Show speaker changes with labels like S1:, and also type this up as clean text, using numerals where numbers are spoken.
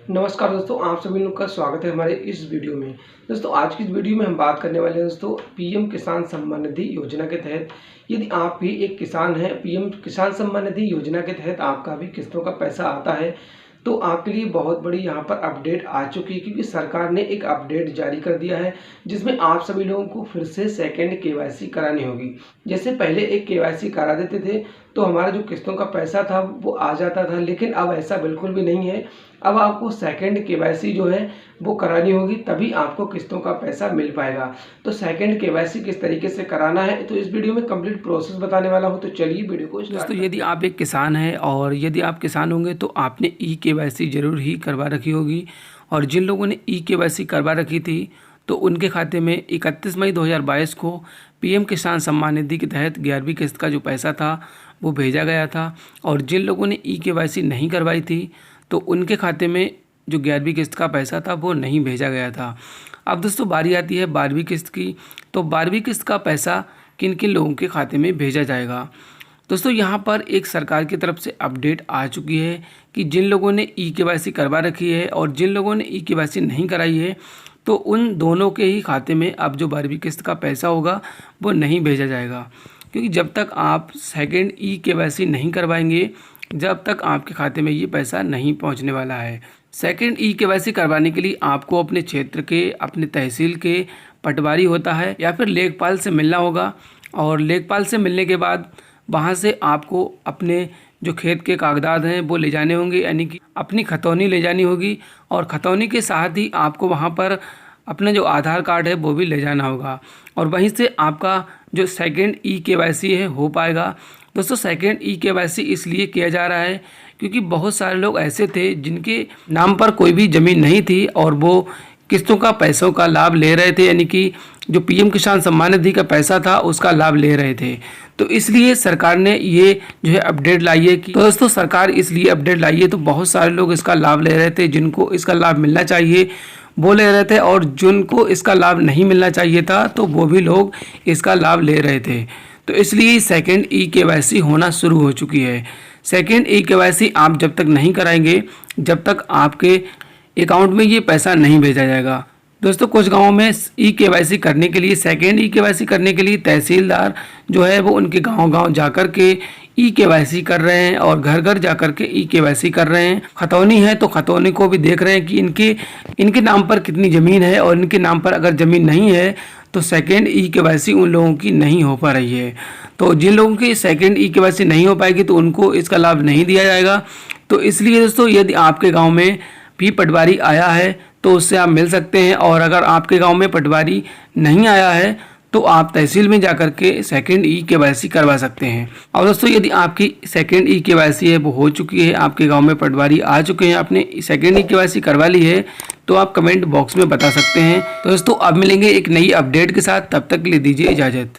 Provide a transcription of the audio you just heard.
S1: नमस्कार दोस्तों, आप सभी लोग का स्वागत है हमारे इस वीडियो में। दोस्तों आज की इस वीडियो में हम बात करने वाले हैं दोस्तों पीएम किसान सम्मान निधि योजना के तहत यदि आप भी एक किसान हैं, पीएम किसान सम्मान निधि योजना के तहत आपका भी किस्तों का पैसा आता है तो आपके लिए बहुत बड़ी यहाँ पर अपडेट आ चुकी है, क्योंकि सरकार ने एक अपडेट जारी कर दिया है जिसमें आप सभी लोगों को फिर से सेकंड केवाईसी करानी होगी। जैसे पहले एक केवाईसी करा देते थे तो हमारा जो किस्तों का पैसा था वो आ जाता था, लेकिन अब ऐसा बिल्कुल भी नहीं है। अब आपको सेकंड केवाईसी जो है वो करानी होगी, तभी आपको किस्तों का पैसा मिल पाएगा। तो सेकंड केवाईसी किस तरीके से कराना है तो इस वीडियो में कंप्लीट प्रोसेस बताने वाला हूँ, तो चलिए वीडियो को स्टार्ट।
S2: दोस्तों यदि आप एक किसान हैं और यदि आप किसान होंगे तो आपने केवाईसी ज़रूर ही करवा रखी होगी, और जिन लोगों ने केवाईसी करवा रखी थी तो उनके खाते में 31 मई 2022 को पीएम किसान सम्मान निधि के तहत 11वीं किस्त का जो पैसा था वो भेजा गया था। और जिन लोगों ने केवाईसी नहीं करवाई थी तो उनके खाते में जो 11वीं किस्त का पैसा था वो नहीं भेजा गया था। अब दोस्तों बारी आती है 12वीं किस्त की, तो 12वीं किस्त का पैसा किन किन लोगों के खाते में भेजा जाएगा। दोस्तों यहाँ पर एक सरकार की तरफ से अपडेट आ चुकी है कि जिन लोगों ने केवाईसी करवा रखी है और जिन लोगों ने केवाईसी नहीं कराई है तो उन दोनों के ही खाते में अब जो 12वीं किस्त का पैसा होगा वो नहीं भेजा जाएगा, क्योंकि जब तक आप सेकंड केवाईसी नहीं करवाएंगे जब तक आपके खाते में ये पैसा नहीं पहुंचने वाला है। सेकंड केवाईसी करवाने के लिए आपको अपने क्षेत्र के, अपने तहसील के पटवारी होता है या फिर लेखपाल से मिलना होगा, और लेखपाल से मिलने के बाद वहाँ से आपको अपने जो खेत के कागजात हैं वो ले जाने होंगे, यानी कि अपनी खतौनी ले जानी होगी, और खतौनी के साथ ही आपको वहाँ पर अपना जो आधार कार्ड है वो भी ले जाना होगा, और वहीं से आपका जो सेकंड केवाईसी है हो पाएगा। दोस्तों सेकंड केवाईसी इसलिए किया जा रहा है क्योंकि बहुत सारे लोग ऐसे थे जिनके नाम पर कोई भी ज़मीन नहीं थी और वो किस्तों का पैसों का लाभ ले रहे थे, यानी कि जो पीएम किसान सम्मान निधि का पैसा था उसका लाभ ले रहे थे। तो इसलिए सरकार ने ये जो है अपडेट लाई है कि तो दोस्तों सरकार इसलिए अपडेट लाई है तो बहुत सारे लोग इसका लाभ ले रहे थे, जिनको इसका लाभ मिलना चाहिए वो ले रहे थे, और जिनको इसका लाभ नहीं मिलना चाहिए था तो वो भी लोग इसका लाभ ले रहे थे। तो इसलिए सेकंड केवाईसी होना शुरू हो चुकी है। सेकंड केवाईसी आप जब तक नहीं कराएंगे जब तक आपके अकाउंट में ये पैसा नहीं भेजा जाएगा। दोस्तों कुछ गांवों में केवाईसी करने के लिए, सेकंड केवाईसी करने के लिए तहसीलदार जो है वो उनके गांव जाकर के केवाईसी कर रहे हैं और घर घर जाकर के केवाईसी कर रहे हैं। खतौनी है तो खतौनी को भी देख रहे हैं कि इनके नाम पर कितनी ज़मीन है, और इनके नाम पर अगर ज़मीन नहीं है तो सेकंड केवाईसी उन लोगों की नहीं हो पा रही है। तो जिन लोगों की सेकंड केवाईसी नहीं हो पाएगी तो उनको इसका लाभ नहीं दिया जाएगा। तो इसलिए दोस्तों यदि आपके गाँव में भी पटवारी आया है तो उससे आप मिल सकते हैं, और अगर आपके गांव में पटवारी नहीं आया है तो आप तहसील में जाकर के सेकंड केवाईसी करवा सकते हैं। और दोस्तों यदि आपकी सेकंड केवाईसी है वो हो चुकी है, आपके गांव में पटवारी आ चुके हैं, आपने सेकंड केवाईसी करवा ली है, तो आप कमेंट बॉक्स में बता सकते हैं। तो दोस्तों अब मिलेंगे एक नई अपडेट के साथ, तब तक के लिए दीजिए इजाज़त।